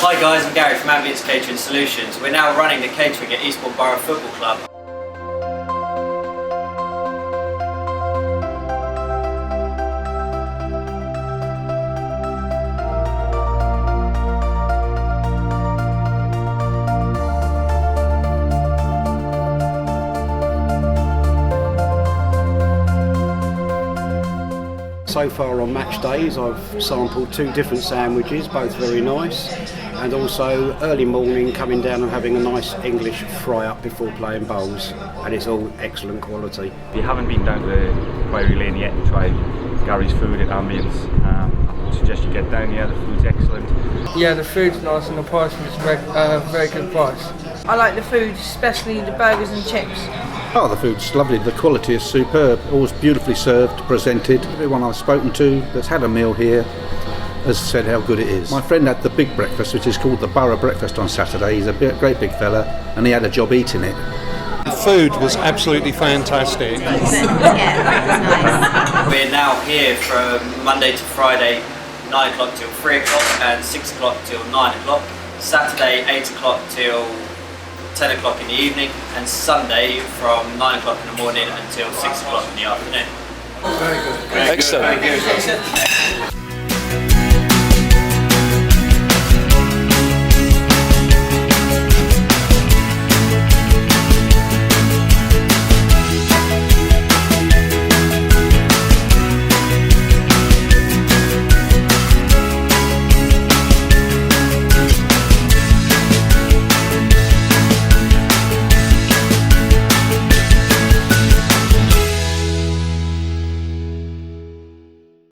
Hi guys, I'm Gary from Ambience Catering Solutions. We're now running the catering at Eastbourne Borough Football Club. So far on match days I've sampled 2 different sandwiches, both very nice, and also early morning coming down and having a nice English fry up before playing bowls, and it's all excellent quality. If you haven't been down to Quarry Lane yet and tried Gary's food at Ambience, I suggest you get down here. The food's excellent. Yeah, the food's nice and the pricing is very good price. I like the food, especially the burgers and chips. Oh, the food's lovely. The quality is superb. Always beautifully served, presented. Everyone I've spoken to that's had a meal here has said how good it is. My friend had the big breakfast, which is called the Borough Breakfast on Saturday. He's a great big fella, and he had a job eating it. The food was absolutely fantastic. We're now here from Monday to Friday, 9 o'clock till 3 o'clock and 6 o'clock till 9 o'clock. Saturday, 8 o'clock till 10 o'clock in the evening, and Sunday from 9 o'clock in the morning until 6 o'clock in the afternoon. Excellent.